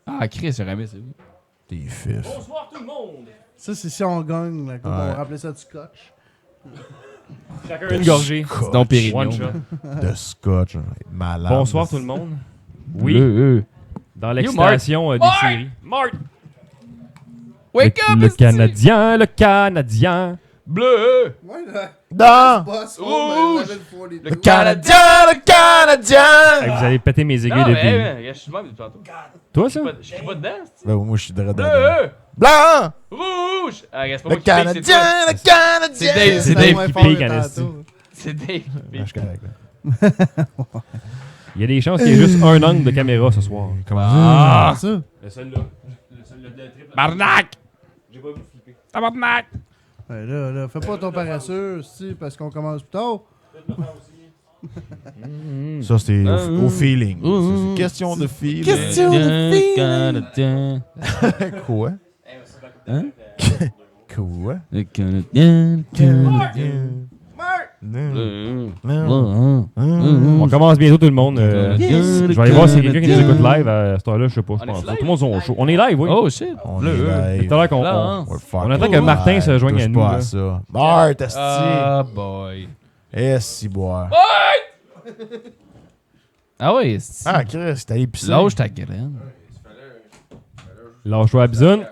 Ah, Chris, j'aurais aimé ça. T'es fif. Bonsoir tout le monde! Ça, c'est si on gagne. Là, on va rappeler ça du scotch. Chacun une gorgée. C'est donc Pérignon. One shot. De scotch. Malade. Bonsoir tout le monde. Oui, dans l'excitation des séries. Mart! Wake up! Le Canadien, le Canadien. Bleu! Ouais, là. Dans Rouge! le Canadien, le Canadien! Hey, vous allez péter mes aiguilles Non, depuis. mais je suis même depuis tantôt. Toi, ça? Je suis pas dedans, c'est Ben, moi, je suis dedans. Bleu! Blanc! Rouge! Ah, regarde, c'est pas Le moi qui pique, Canadien, c'est le Canadien! C'est Dave, c'est Dave moins qui fort pique que en tantôt. esti. C'est Dave qui Ah, je pique. suis correct, là. Il y a des chances qu'il y ait juste un angle de caméra ce soir. Ah, ça. Le seul-là. Le seul-là de triple. Barnac! J'ai pas vu flipper. Tabarnak! Ouais, là, fais pas ton paresseux, si, parce qu'on commence plus tard. Ça, c'était au feeling. C'est une question de feeling. Question de fille. Canadien. Quoi? Hein? Quoi? Le Canadien. On commence bientôt tout le monde. Je vais aller voir s'il y a quelqu'un qui nous écoute live à cette heure-là, je sais pas. Je pense. Tout le monde sont chaud. On est live, oui. Oh shit! On Là, est live. tout à l'heure qu'on. Là, hein. On attend que Martin se joigne à nous, Touche pas là. à ça. Bart, esti. Ah boy. Si boire. Ah ouais, c'est Ah, Chris, t'as épicé. lâche ta graine. Lâche-toi à bisoune.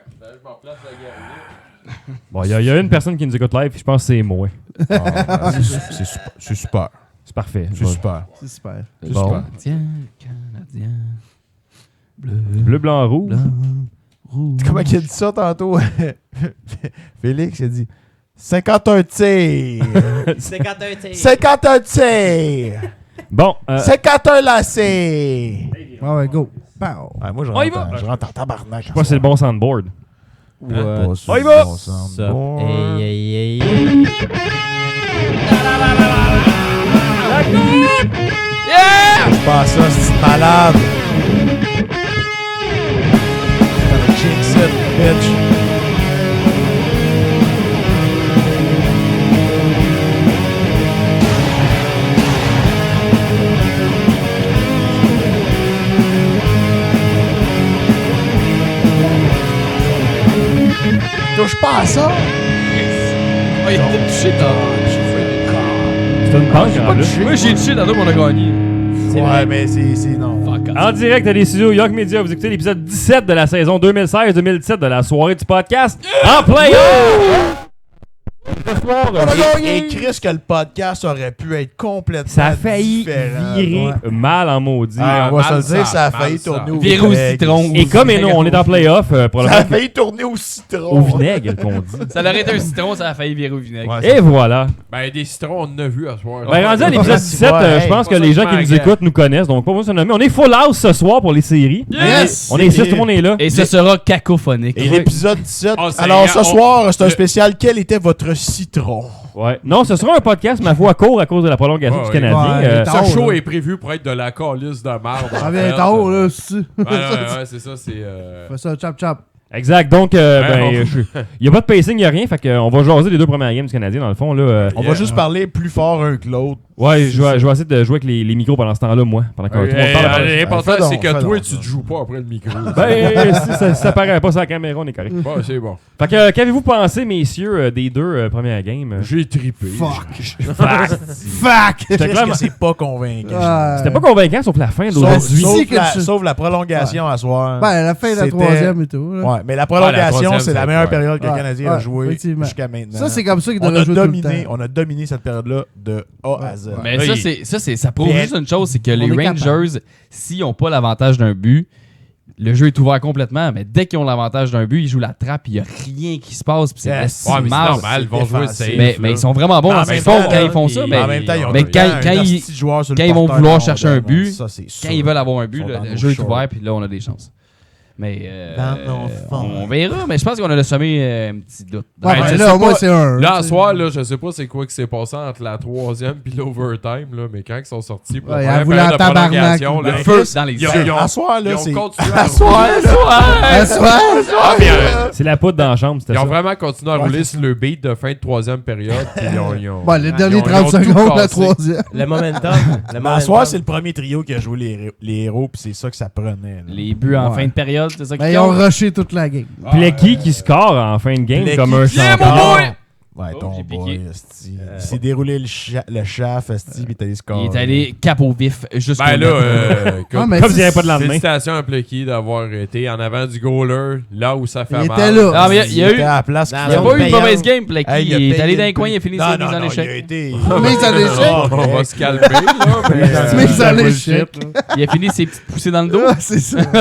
Bon, il y a une personne qui nous écoute live, puis je pense que c'est moi. Ah, c'est super. C'est super. C'est parfait. C'est super. C'est super. C'est Bon. super. Canadien. Bleu. Bleu, blanc, rouge. Blanc. Rouge. Comment il a dit ça tantôt? Félix, il a dit 51 tirs. 51 tirs. 51 tirs. Bon, 51 lacets. Ouais, go. Pow. Ouais, moi, On y va. je rentre en tabarnak. je sais pas si c'est le bon soundboard. Ouais. On y va. Hey, hey, hey. Je pense ça, c'est malade. Jinx it, bitch. Touche pas à ça. Oh, il a peut-être touché C'est une banque en plus. Moi, j'ai touché tantôt, mais on a gagné. Ouais, mais c'est non. Fuck off. En direct des studios Young Media, vous écoutez l'épisode 17 de la saison 2016-2017 de la soirée du podcast en play-off! Ce soir, Et Chris, que le podcast aurait pu être complètement ça a failli différent. virer Ouais. mal en maudit. Ah, on va se le mal dire, ça a ça, failli mal tourner ça. au Viré au vinaigre. citron. Et comme et non, on est en play-off, Ça a probablement failli tourner au citron. au vinaigre qu'on dit. Ça aurait été un citron, ça a failli virer au vinaigre. Ouais, Et voilà. Ben, des citrons, on en a vu à ce soir. Ben, rendu à l'épisode 17, je pense que les gens qui nous écoutent nous connaissent, donc pas besoin de se nommer. On est full house ce soir pour les séries. Yes! On est 6, tout le monde est là. Et ce sera cacophonique. Et l'épisode 17. Oh, c'est- Alors, ce on- soir, c'est un spécial. Quel était votre citron? Ouais. Non, ce sera un podcast, ma foi, court à cause de la prolongation Ouais, du Canadien. ouais, Euh, tard, Ce show là. est prévu pour être de la calice de merde. Ça vient tard, là, si. Ouais, c'est ça, c'est... Fais ça, chap chap. Exact. Donc, Ouais, il n'y a pas de pacing, il n'y a rien. Fait qu'on va jaser les deux premières games du Canadien, dans le fond. Là, On va juste parler plus fort un que l'autre. ouais, je vais essayer de jouer avec les micros pendant ce temps-là, moi. Pendant que tout le monde parle. L'important, Fais donc, c'est que fais toi, donc, tu te joues pas après le micro. Ben, si ça paraît pas sur la caméra, on est correct. Bon, c'est bon. Fait que, qu'avez-vous pensé, messieurs, des deux premières games? J'ai trippé. Fuck! Fuck! J'étais Qu'est-ce que c'est pas convaincant? C'était pas convaincant, sauf la fin Sauf, d'aujourd'hui. Si que tu- sauf la prolongation à soir. Ben, la fin de la C'était- troisième et tout. Là. Ouais, mais la prolongation, troisième, c'est la c'est- meilleure ouais. période que le Ouais, Canadien a ouais, joué effectivement. jusqu'à maintenant. Ça, c'est comme ça qu'il on devrait a jouer tout le dominé, temps. on a dominé cette période-là de A à Z. Mais Là, ça prouve Bien. juste une chose, c'est que les est Rangers, s'ils n'ont pas l'avantage d'un but, le jeu est ouvert complètement, mais dès qu'ils ont l'avantage d'un but, ils jouent la trappe, il n'y a rien qui se passe, puis c'est Yes. Ouais, mais c'est mal. normal, ils vont jouer défensif. safe. Mais ils sont vraiment bons En dans ce même qu'ils font temps, quand ils font ça, en mais en même temps, ils ont mais tout le quand- temps quand un ils- hostie de joueur sur le quand ils vont porteur vouloir de chercher un rondelle, but, ça, c'est sûr. quand ils veulent avoir un but, Ils sont dans le nos jeu est shorts. ouvert, puis là, on a des chances. Mais Dans nos fonds. on verra, mais je pense qu'on a semé un petit doute. Ouais, Ben, ben, je là, sais au moins, pas. c'est un. Là, tu à sais. soir, là, je sais pas c'est quoi qui s'est passé entre la troisième puis l'overtime, là, mais quand ils sont sortis pour Ouais, la elle première voulait période de en tabarnak. prolongation, Le là, feu dans les ils ont- yeux. ils ont- À soir, là, ils ont c'est... continué À soir, À soir! Ah, mais, C'est la poudre dans la chambre, c'était ils ont ça. vraiment continué à rouler sur le beat de fin de troisième période. Puis ils ont- Bon, les derniers ils ont 30 tout secondes, la cassé. troisième. Le momentum. Le Mais à soir, momentum. c'est le premier trio qui a joué les héros, puis c'est ça que ça prenait. là. Les buts en Ouais. fin de période période, c'est ça qui Ben, ils ont compte. rushé toute la game. Plecky qui score en fin de game Plecky comme un qui champion. mon boy! Ouais, Oh, ton j'ai boy, piqué. esti. Il s'est déroulé le shaft, esti, puis il est allé scorer. Il est allé cap au vif jusqu'au Ben là, écoute, Ah, mais Comme tu s'il n'y sais, avait pas de lendemain. félicitations à Plecky d'avoir été en avant du goaler, là où ça fait Il mal. était là. Ah, mais il y a eu. était à la place. Non, Il n'y a non, pas eu une payant. mauvaise game, Plecky. Hey, Il est allé dans les coins, il a fini ses mises en il a échec. été... Mise en échec. On va se calmer, là. Mais, Mise en échec. Il a fini ses petites poussées dans le dos. Ah, c'est ça. Son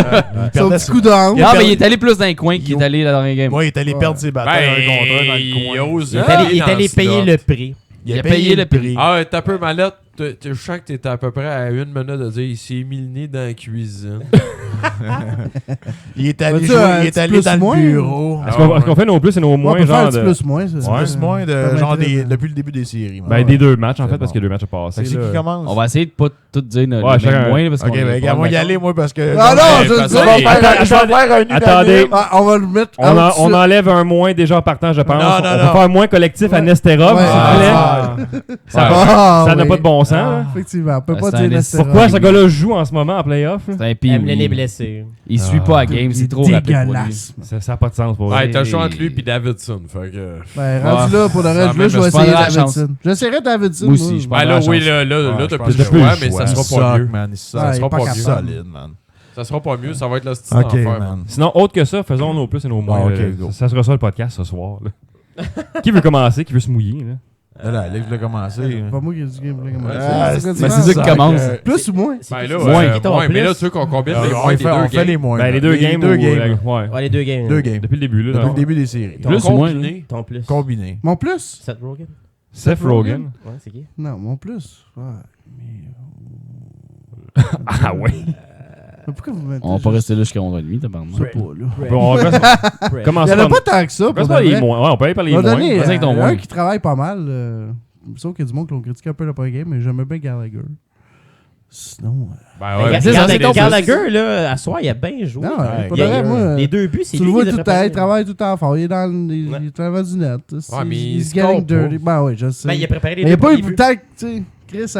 perdait petit coup de hanche. Non, mais il est allé plus dans les coins qu'il est allé dans les games. Moi, il est allé perdre ses batailles un contre un dans le il coin. ose. Il est allé payer le prix. Il a payé le prix. Ah, t'as un peu malade. Je sens que t'es à peu près à 1 minute de dire il s'est mis le nez dans la cuisine. Il est allé Vas-tu, jouer, un il est petit allé plus dans moins? le bureau. Est-ce qu'on fait nos plus et nos On moins, peut faire un genre petit de... plus moins. ça. Ouais. Plus moins de Ça genre m'intéresse. depuis le début des séries. man. Ben, des deux matchs, en C'est fait, parce bon. que deux matchs ont Fait passé. que c'est qui là. commence? On va essayer de pas tout dire le Ouais, chacun- même moins. Parce Ok, qu'on est ben pas regarde, moi y d'accord. aller, moi, parce que... Ah non, Ouais, je parce sais. que- Je vais faire un Attendez. unanime. Ah, on va le mettre. On enlève un moins déjà en partant, je pense. Non, non, on va non. faire un moins collectif à Ouais. Nesterov, Ouais. s'il vous plaît. Ah. Ça n'a pas de bon sens. là. Effectivement, on peut Ah, pas c'est dire un Nesterov. Pourquoi ce gars-là joue en ce moment en playoff? là? C'est un pire. Emeline est blessé. Il suit pas la game, c'est trop rapide pour lui. Dégueulasse. Ça n'a pas de sens pour Ouais, lui. t'as le choix entre lui et Davidson. Fait que. Ben, rendu là, pour le Ça reste, là, je vais me essayer prendra la chance. Davidson. J'essaierai Davidson. Moi aussi, je pense. Ben là, la oui, chance. là, Ouais, t'as je plus pense de que choix, le mais ça choix. sera pas Suck, mieux. man, il Ouais, suck. il est sera pas pas capable. solide, man. Ça sera pas mieux, ça va être le style Ok, d'enfer. man. Sinon, autre que ça, faisons nos plus et nos moins. Ah, ok, là. go. Ça sera ça le podcast ce soir. là. Qui veut commencer? Qui veut se mouiller? Là? Là, Alex voulait commencer. Pas moi qui ai dit game. Ah, C'est quoi, Mais tu c'est penses? ça qui commence. Plus ou moins? C'est Ben qui- là, c'est moins. qui ton ouais, mais plus? là, tu veux qu'on combine les on points des deux fait les games. moins. Ben, les deux games. Deux ou, games. ouais. Ouais, les deux games. Deux games. Depuis le début. Là, Depuis non? le début des séries. Plus ou moins, Combiné. Ton plus. Combiné. Mon plus? Seth Rogen. Seth Rogen. Ouais, c'est qui? Non, mon plus. Ouais. Ah ouais. Mais pourquoi vous mettez On va pas rester là jusqu'à 11h30, t'as pardon. Je sais pas, là. Bon, on va Il commencer y en a par... pas tant que ça, pour Commence de par les vrai. moins. Ouais, on peut aller par les On va moins. donner Vas-y avec ton un moins. qui travaille pas mal. Sauf qu'il y a du monde qui l'ont critiqué un peu le game, mais j'aimais bien Gallagher. Sinon... Ben Mais ouais. c'est ça, c'est ton Gallagher, là, à soir, il a bien joué. Non, Ouais, pour de vrai, moi... Les deux buts, c'est Tu lui le vois qui les tout a le temps, préparés. il travaille tout le temps fort. Il est dans Ouais. il est en avant du net. Ouais, mais il He's score getting pas. dirty. Ben oui, je sais. Ben, il a préparé les Mais il n'y deux a pas eu premiers buts. peut-être, tu sais, Chris,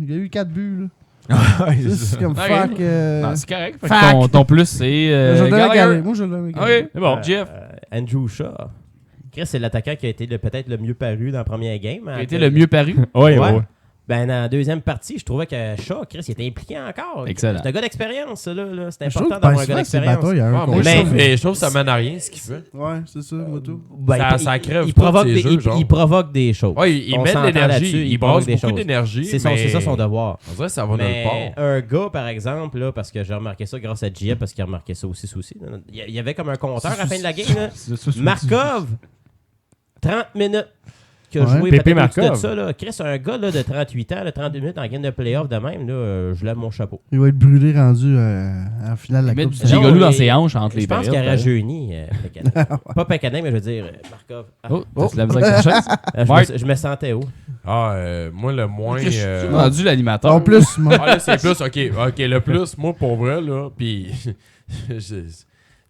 il y a eu 4 buts, là. Tu sais, c'est comme Ok. fuck. Non, c'est correct. Fait que Fact. ton plus, c'est. Je le donne à Gallagher. Gallagher. Moi, je le donne à Gallagher. Ok, C'est bon. Jeff. Andrew Shaw. Chris, c'est l'attaquant qui a été peut-être le mieux paru dans la première game. Qui a été le mieux paru. Ouais, Ouais. ouais. Ben, dans la deuxième partie, je trouvais que Shaw, Chris, il était impliqué encore. Excellent. C'est un gars d'expérience, ça, là. C'est Je trouve important que d'avoir un gars souvent, c'est d'expérience. bataille, il y a un Ouais, moi, contre je Mais- trouve- mais je trouve que ça mène à rien ce qu'il fait. Ouais, c'est ça, moi tout. Ben, Ça crève il pas provoque de des, ses jeux, genre. il provoque des choses. Ouais, il On met de s'entend l'énergie. là-dessus, Il provoque brasse des beaucoup choses. d'énergie. C'est mais ça son devoir. On dirait que ça va Mais nulle part. un gars, par exemple, là, parce que j'ai remarqué ça grâce à JF, parce qu'il a remarqué ça aussi. Il y avait comme un compteur à la fin de la game. Là. Markov, 30 minutes qui a Ouais. joué Pépé peut-être au-dessus de Markov. ça. Là. Chris, un gars là, de 38 ans, là, 32 minutes en game de playoff de même, là, je lève mon chapeau. Il va être brûlé rendu en finale de la Il met Coupe. du Stanley. gigolo Non, dans mais ses hanches entre les Je pense périodes. qu'il a pareil. rajeuni Pekanen. Pas Pekanen, mais je veux dire Markov. Ah, Oh, t'as de la misère avec ta chaise? je me sentais haut. Ah, moi, le moins. J'ai rendu l'animateur. En plus, moi. Ah, là, c'est plus. Ok, le plus, moi, pour vrai, là. Puis.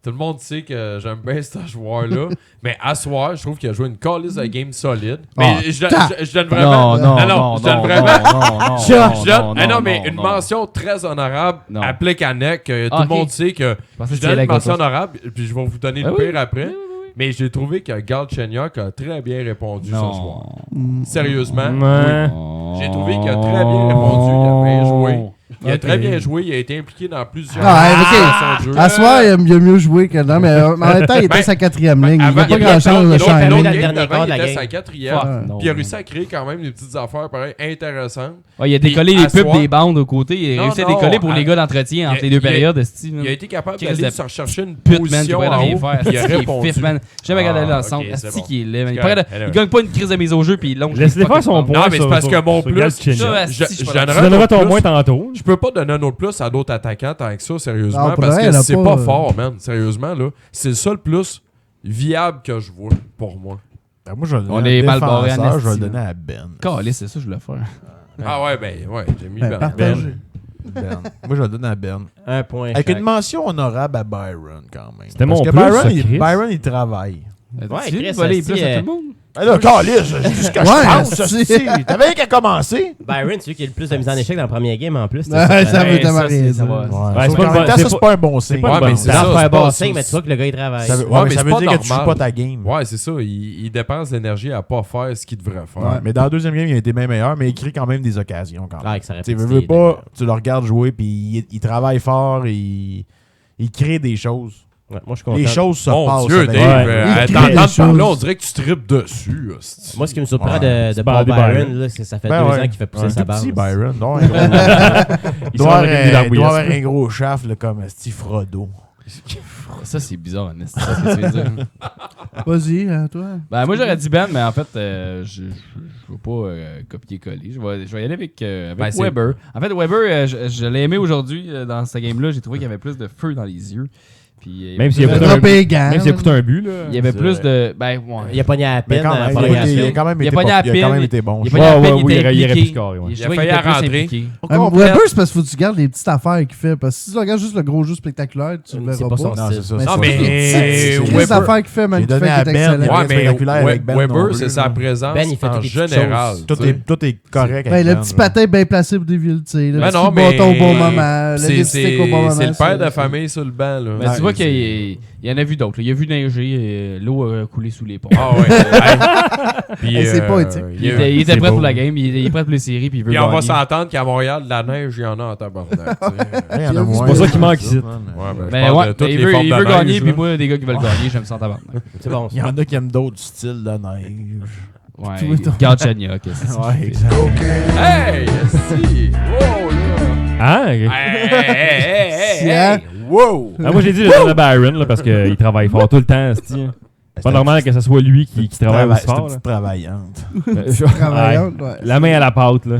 Tout le monde sait que j'aime bien ce joueur-là. Mais à soir, je trouve qu'il a joué une calice de game solide. Mais Ah, je donne vraiment. Non, je donne vraiment. non, non, mais une mention très honorable Non. à Plekanec. Tout Ah, le monde ok. sait que Pensais je que tu y donne allais une avec mention autre chose. honorable, puis je vais vous donner le Ah oui. pire après. Mais j'ai trouvé que Galchenyuk a très bien répondu ce soir. Non. Sérieusement. Ouais. J'ai trouvé qu'il a très bien répondu, il a bien joué. Il a Ok. très bien joué, il a été impliqué dans plusieurs Ah, aspects ok. de son jeu. À soir, il a mieux joué que non, mais en même temps, il était Ben, sa quatrième ligne. Il Avant, n'y a pas il y grand-chose de l'autre changer. dans le game dernier d'avant, quart de il la était game. sa quatrième. Fuck, Ouais. non. Puis il a réussi à créer quand même des petites affaires pareil, intéressantes. Ouais, il a Puis décollé à les pubs soir- des bandes aux côtés. Il a réussi à Non, décoller pour les à- gars d'entretien entre il- les deux il a- périodes. Steve. Il a été capable Qui d'aller reste se rechercher une Pute, man, qui position pourrait en rien haut. faire. Puis il a Asti, répondu. fif, man. Jamais regardé dans le ok, centre. c'est Asti bon. qui est laid, man. C'est Il paraît- correct. Il gagne pas une crise de mise au jeu puis il longe. Laisse-les faire son point. Non, mais c'est parce que mon plus, Galchenyuk. Ça, Asti, Je- je suis pas je d'accord. Tu donneras ton plus. moins tantôt. Je peux pas donner un autre plus à d'autres attaquants tant que ça, sérieusement, Non, pour parce vrai, que il a c'est pas, pas fort, man. Sérieusement, là. C'est le seul plus viable que je vois, pour moi. Ben, moi, je vais le On donner est à mal barré en défenseur, je vais le esti, donner à Ben. Calé, c'est ça que je voulais faire. Ah ouais, j'ai mis Ben, Ben. partagez. Ben. Moi, je vais le donner à Ben. Un point. Avec chaque. une mention honorable à Byron, quand même. C'était Parce mon que plus, Byron, ça, Chris. Byron, il travaille. Ouais, Tu viens de Chris, voler asti, plus à tout le monde. Ben là, calisse, je dis ce que je Ouais, pense. asti. asti. T'avais rien qu'à commencer. Byron, c'est lui qui a le plus de mise en échec dans le premier game en plus. Ouais, ça veut Ouais, tellement ça, rien c'est- ça dire. va. Ouais, Sauf c'est pas qu'en le même temps, bon- ça, c'est c'est pas un bon signe. pas Ouais, le mais bon c'est Ça ça. va c'est faire pas- bon signe, mais tu vois que le gars il travaille. Ça veut, Ouais, ouais, mais mais ça c'est veut pas dire que tu joues normal. pas ta game. Ouais, c'est ça. Il dépense l'énergie à pas faire ce qu'il devrait faire. Ouais, mais dans le deuxième game, il a été bien meilleur, mais il crée quand même des occasions. Quand même. Ah, avec sa Tu rapidité, veux pas, tu le regardes jouer, puis il travaille fort, il crée des choses. Ouais, moi, je suis content. Les choses se Mon passent. Dieu, avec Dave, lui. Il crée t'entends des parler, choses. on dirait que tu tripes dessus. hostie. Moi, ce qui me surprend Ouais. de Paul Paul Byron. Byron, là, c'est que ça fait Ben 2 ouais. ans qu'il fait pousser Un sa tout base. petit Byron. Non, Il il doit sort avec des avoir arbouillasses. un gros shaft là, comme Steve Frodo. Ça, c'est bizarre, Ernest. C'est ça ce que tu veux dire. Vas-y, toi. Ben, moi, j'aurais dit Ben, mais en fait, je veux pas copier-coller. Je vais y aller avec Ben, c'est- Weber. En fait, Weber, je l'ai aimé aujourd'hui dans ce game-là. J'ai trouvé qu'il y avait plus de feu dans les yeux. Puis, Même s'il a Il coûté a un droppé les but. gants. Même s'il a coûté un but, là. il y avait plus de. Ben, ouais. Il a pogné à la Mais peine quand dans la même, prolongation. il a quand même Il a été pogné pas- à il a quand même peine. été bon. Il a je pogné à Ouais, peine, ouais, il oui, était il aurait pu impliqué. scorer, ouais. Je Il a trouvais failli qu'il était plus rentrer. impliqué. Weber, c'est parce qu'il faut que tu gardes les petites affaires qu'il fait. Parce que si tu regardes juste le gros jeu spectaculaire, tu le C'est verras pas pas. son Non, c'est ça. Mais Non, c'est mais les Weber- affaires qu'il fait, même J'ai qui donné fait à qu'il est Ben, excellent. il Ouais, reste mais spectaculaire avec Ben non Weber, plus, c'est là. sa présence Ben, il fait en toutes les petites général. choses. Tout tu sais. est correct. Ben, avec le Ben, petit là. patin bien placé pour dévier le tir. Le Ben petit non, mais bâton au bon moment. Le c'est lipstick au bon moment. c'est le père de famille sur le banc. Là. Mais tu vois qu'il y en a vu d'autres. Il a vu neiger, l'eau a coulé sous les ponts. Ah ouais. Puis, Hey, c'est poétique. il y a- Il était c'est prêt beau. pour la game, il est prêt pour les séries, puis il veut Puis on va gagner. s'entendre qu'à Montréal, de la neige, il y en a en tabarnak. tu sais. Il y en a C'est moins, pour ça qu'il là, manque ici. man. Ouais, ben, je Ben parle ouais, de toutes il les veut, formes il de veut neige, gagner, là. puis moi, des gars qui veulent gagner, j'aime ça en tabarnak. C'est bon. Il y en a qui aiment d'autres styles de neige. Ouais, Tu veux ton- garde Chagnac. Ouais, exact. Hey, si! Wow, là! Ah, ok. Hey, hey, hey, hey, Tiens. hey! Wow! Ah, moi, j'ai dit le nom de Byron, là, parce qu'il travaille fort tout le temps, esti. C'est pas normal que ce soit lui qui travaille aussi C'est une fort. petite travaillante. Travaillante, ouais. La main à la pâte, là.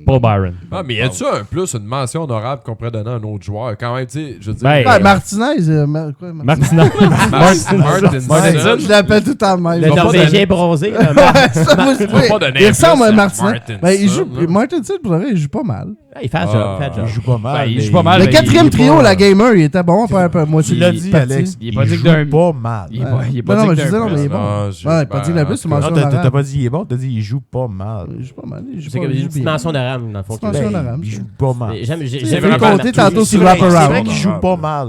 Paul Byron. Ah, mais y a-tu un plus, une mention honorable qu'on pourrait donner à un autre joueur? Quand même, tu sais, je veux dire. Ben, Ouais, Martinez. Quoi, Martina. Martinson. Je l'appelle tout le temps même. Le pas Norvégien bronzé. là, Ouais, ça, moi, Tu vas pas donner il un ressemble à plus Martinez. Martinson, Ben, il joue, là. Martinson, pour le vrai, il joue pas mal. Il fait le job. Il fait le Il job. joue pas mal. Ben, il mais joue pas mal. Le mais quatrième il est trio, pas- la gamer, il était bon après un peu moitié. Tu l'as dit, parti. Alex. Il est pas joue dit que d'un- pas mal. Il est pas Non, dit non, mais je que disais, d'un non, mais il est plus. bon. Non, j'ai- Ouais, pas dit ben, le plus, c'est en tout cas, mention Non, t'as honorable. pas dit il est bon, t'as dit il joue pas mal. Il joue pas mal. Il joue C'est pas comme il une joue petite bien. mention de rame, dans le fond. C'est mention honorable. Il joue pas mal. J'aime J'ai j'aime vu vraiment compter la- tantôt sur C'est le vrai- wraparound. c'est C'est vrai vrai qu'il joue pas mal.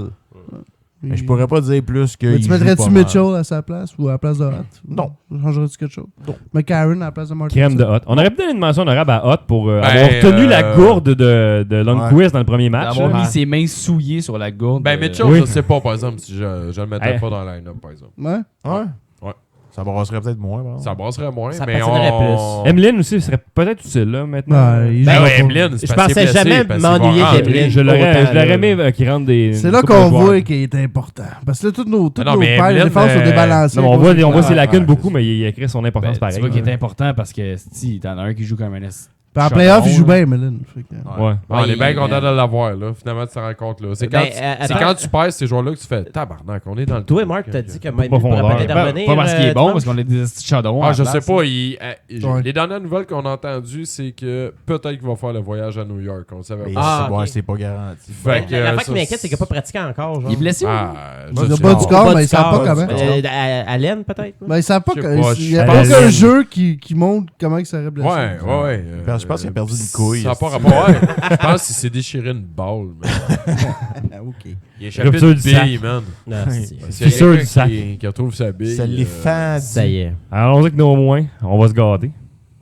Mais je pourrais pas dire plus que. Mais il tu joue mettrais-tu pas mal. Mitchell à sa place ou à la place de Hot? Non. Changerais-tu quelque chose? Non. Mais Karen à la place de Martin. Crème de Hot. On aurait pu donner une mention honorable à Hot pour avoir Ben, tenu la gourde de Lundqvist dans le premier match. D'avoir là. mis ses mains souillées sur la gourde. Ben, Mitchell, Oui. je sais pas, par exemple, si je le mettrais Hey. pas dans la line-up, par exemple. Ouais? Ouais. Ouais. Ça brasserait peut-être moins. par exemple. Ça brasserait moins, Ça mais patinerait on... Emeline aussi serait peut-être utile, là, maintenant. Ouais, il Ben joue ouais, pas. Emeline, c'est Je parce qu'il est pensais blessé, jamais parce qu'il va m'ennuyer rentrer. d'Emeline. Je l'aurais Autant, aimé qu'il rentre des. C'est une là couple de qu'on joueurs. voit qu'il est important. Parce que là, tous nos non, paires mais de Emeline, défense sont débalancés. Non, mais on voit Ouais. ses lacunes ouais, beaucoup, c'est mais il a créé son importance Tu pareil. vois qu'il est important parce que si t'en as un qui joue comme un Puis en playoff, il joue bien, Meline. Ouais. On est bien il- content de l'avoir, là. Finalement, tu te rends compte, là. C'est Ben, c'est quand tu perds ces joueurs-là que tu fais tabarnak, on est dans le Toi, truc, Marc, t'as là. dit que Pas Mike pourrait profondeur. peut-être Pas revenir. parce qu'il est bon, dimanche. parce qu'on a des petits chardons. Ah, je sais pas. Ouais. Les dernières nouvelles qu'on a entendues, c'est que peut-être qu'il va faire le voyage à New York. On le savait Mais pas. Ah, c'est- ouais, ok. c'est pas garanti. Fait que, L'affaire qui ça, m'inquiète, c'est qu'il n'a pas pratiqué encore. Genre. Il est blessé. Ah, Il je a sais pas pas. du corps, Pas mais du il savent corps. pas comment. Allen, peut-être. Ben, ils savent pas. Je sais pas, Il n'y a je- aucun Allen. jeu qui montre comment il serait blessé. Ouais. Je pense qu'il a perdu une couille. Ça n'a pas rapport. Ouais. Je pense qu'il s'est déchiré une balle, man. Ah, OK. Il a échappé Rupture une du bille, man. Non, c'est- Parce qu'il y a Fissure quelqu'un du sac. qui retrouve sa bille. Ça les fend. Ça y est. Alors, on dit que nous, au moins, on va se gâter.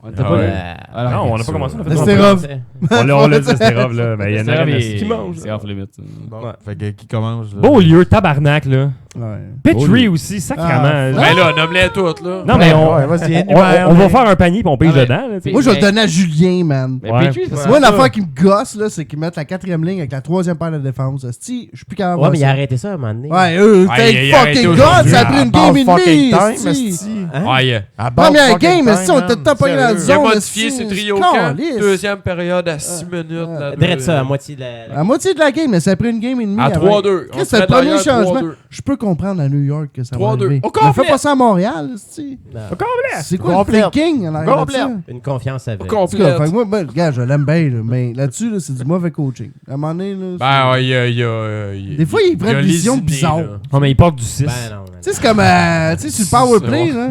On était Ah pas ouais. là. Alors, Non, on n'a pas commencé. On a fait Nesterov. on l'a dit, Nesterov, là. Ben, il y en a Nesterov, un il- qui mange. C'est off limit. Bon, fait que qui commence là? Beau lieu, tabarnak, là. Ouais. Petrie aussi, sacrément. Ben là, nomme-les toutes, là. Non, mais Ouais, vas-y, on va faire un panier puis on pige Ah, mais- dedans. là, tu sais. Moi, je vais le donner à Julien, man. Mais Ouais. Petrie, c'est Moi, ça. l'affaire qui me gosse, là, c'est qu'ils mettent la 4e ligne avec la 3e paire de défense. Esti, je suis plus capable de Ouais, voir mais il a ça. arrêté ça à un moment donné. Ouais, Ah, il a arrêté fucking aujourd'hui. god, ça a pris une game et demie. time, esti. esti. Hein? Ah, yeah. Première game, esti, on était top dans la Il a zone. modifié esti, ses trios calisse. camp. Deuxième période à 6 minutes. là, Direct ça, à moitié de la. À moitié de la game, mais ça a pris une game et demie. À avant. 3-2. Qu'est-ce que c'est le premier changement? Je peux comprendre à New York que ça va 3-2. arriver. Au Mais complet. fais pas ça à Montréal, c'est. Non. C'est quoi le Complète. thinking en arrière de Complète. ça? Une confiance Au aveugle. En tout cas, complet. fait que moi, ben, regarde, je l'aime bien, là, mais là-dessus, là, c'est du mauvais coaching. À un moment donné, là, Ben, ouais, il y a. Des fois, ils prennent a des décisions lésiné, bizarres. là. Oh, mais il porte du 6. Ben non. tu sais, c'est comme, tu sais, sur le powerplay, là.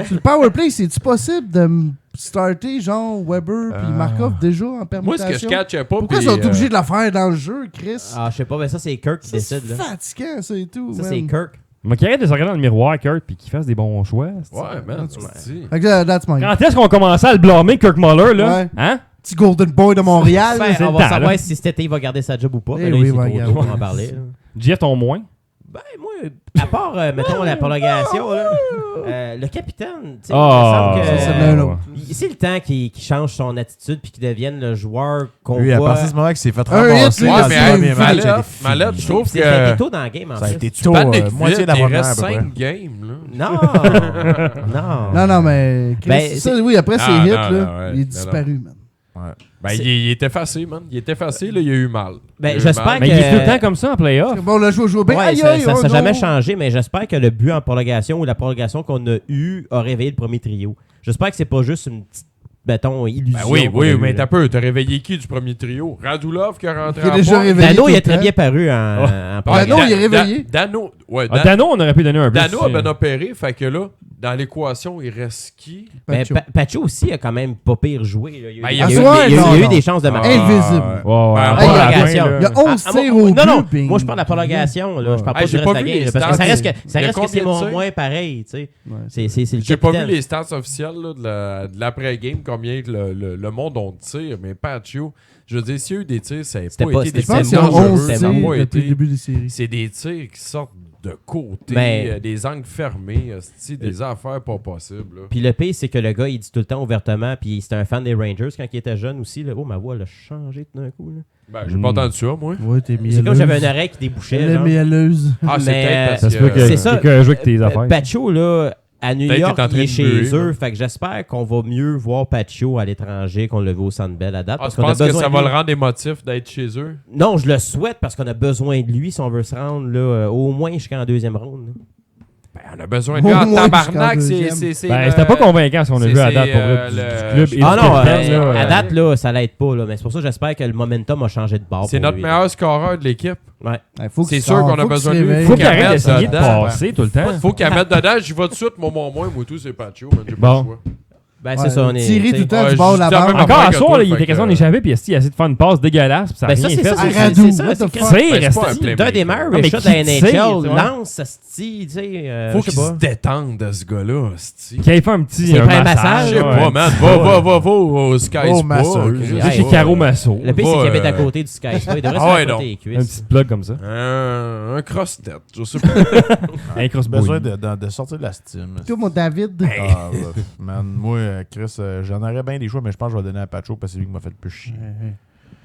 Sur le powerplay, c'est-tu possible de me starter, genre, Weber puis Markov déjà en Moi, permutation? ce que je catchais pas. Pourquoi puis, ils sont obligés de la faire dans le jeu, Chris? Ah, je sais pas, mais ça, c'est Kirk qui Ça, c'est décide, là. fatigant, ça et tout. Ça, man. c'est Kirk. Mais qu'il arrête de se regarder dans le miroir, Kurt, puis qu'il fasse des bons choix. c'est ça. Ouais, man, tu Ouais. me dis. Fait que that's my Quand est-ce qu'on commençait à le blâmer, Kirk Muller, là? Ouais. Hein? petit Golden Boy de Montréal. Ben, c'est on le va temps, savoir là. si cet été il va garder sa job ou pas. Eh Mais là, oui, il il va est trop garder. tôt pour en parler. là. Jeff, ton moins? Ben, moi, à part, mettons, la prolongation, là, le capitaine, tu sais, Ah, il me semble que, ça, c'est un autre. c'est le temps qu'il change son attitude puis qu'il devienne le joueur qu'on Lui, à voit. partir de ce moment qu'il s'est fait Un ramasser, hit, lui, le là, mais c'est premier un match, fil. elle est Malade, finie. je trouve C'est fait que. tôt dans le game, en Ça a plus. été Tu tôt, paniques moitié vite, de la il première, reste à peu 5 games, là. Non! Non, non, mais. Chris, Ben, ça, oui, après ses Ah, hits, non, là, non, ouais, il est non, disparu, man. Ben, il est effacé, man. Il est effacé, là, il a eu mal. Ben, Il a eu j'espère mal. que- Mais il est tout le temps comme ça en playoff. Bon, le joueur bien. Ouais, Aïe, ça aïe, n'a oh non. jamais changé, mais j'espère que le but en prolongation ou la prolongation qu'on a eue a réveillé le premier trio. J'espère que c'est pas juste une petite, mettons, illusion. Ben oui, qu'on a eue, mais là. t'as peu. T'as réveillé qui du premier trio? Radulov qui est rentré Il est en déjà pointe. réveillé. Dano, il tout est très le bien temps. paru en Dano, prolongation. il est réveillé. Dano, ouais, Ah, Dano, on aurait pu donner un but. Dano a aussi. bien opéré, fait que là, dans l'équation, il reste qui? Mais Pacho. Pacho aussi a quand même pas pire joué. là. Ben, Il y a, il eu, a- il y a eu- non, il y a eu non. des chances de marquer. Invisible. Ouais, ouais. Ben, à prolongation. la fin, là. Il y a 11 Ah, tirs moi, au non, non, but, puis- moi je parle de la prolongation. Là. Je parle pas Hey, du j'ai reste pas de la vu game. les là, Parce que stats. ça reste Il y a que c'est combien de mon tirs? moins pareil. Tu sais. Ouais. C'est le J'ai pas vu capitaine. les stats officielles là, de l'après-game, combien que le monde on tire, mais Pacho, je veux dire, s'il y a eu des tirs, ça n'a C'était pas pas- été des Je pense C'est qu'il y a dangereux, 11 c'est tirs vraiment depuis le début des séries. C'est des tirs qui sortent de côté, Mais- des angles fermés, des affaires pas possibles. Là. Puis le pire, c'est que le gars, il dit tout le temps ouvertement, puis c'était un fan des Rangers quand il était jeune aussi. Là. Oh, ma voix, elle a changé tout d'un coup. Là. Ben, j'ai pas entendu ça, moi. Ouais, t'es mielleuse. C'est comme j'avais une oreille qui débouchait. Elle est genre. mielleuse. Ah, c'est Mais, peut-être parce Ça se peut que C'est ça. quelqu'un joue avec tes affaires. Pacho, là, à New Peut-être York, qu'il est en il train est de chez muer, eux. là. Fait que j'espère qu'on va mieux voir Pacho à l'étranger qu'on le vu au Centre Bell à date. Ah, parce tu qu'on a penses que besoin ça de va lui. le rendre émotif d'être chez eux? Non, je le souhaite parce qu'on a besoin de lui si on veut se rendre là, au moins jusqu'en deuxième ronde. là. Ben, on a besoin de lui Au en moins tabarnak. jusqu'en C'est deuxième. Ben, le- c'était pas convaincant ce qu'on a c'est- vu à c'est, date pour vrai, du le- club. et Ah du non, capitaine, là, à date, là, ça l'aide pas. Là, mais c'est pour ça que j'espère que le momentum a changé de bord. C'est pour notre lui, meilleur scoreur de l'équipe. Ouais. Faut qu'il C'est sûr sorte, qu'on a faut qu'il besoin se de lui. réveille. Faut qu'il Faut arrête qu'il d'essayer de dedans. passer tout le temps. Faut qu'elle mette dedans. J'y vais tout de suite. Mon moi tout, c'est Pacho. Man, j'ai pas Bon. le choix. Ben, Ouais, c'est ça, on est. tirer tu sais, tout le temps Ouais, du bord de je la dis la barre. même Encore affaire à que soir, toi, là, il était fait question que- d'échapper, puis il a essayé de faire une passe dégueulasse, puis ça a Ben, rien ça, c'est fait. ça, c'est c'est Radou, ça, what c'est the que- fuck? Tire, Ben, c'est pas un esti. playmaker. D'un des meilleurs mais shots qui de la tire, NHL, tu vois? lance, esti, tu sais. Faut je sais qu'il se pas. détende de ce gars-là, esti. Qu'il ait fait un petit C'est un pas un Je massage, sais ouais. pas, man. Va au Sky Oh, Spa. masseur. Va chez Caro Masso. Le pire, c'est Va, qu'il habite à euh, côté du Sky Spa. Il devrait se Ah ouais, faire non. frotter les Un cuisses. petit plug comme ça. Un cross-tête. Je sais pas. Un cross Besoin de sortir de la steam. Toi, mon David. Ah, ouais. Man, moi, Chris, j'en aurais bien des choix, mais je pense que je vais donner à Pacho parce que c'est lui qui m'a fait le plus chier.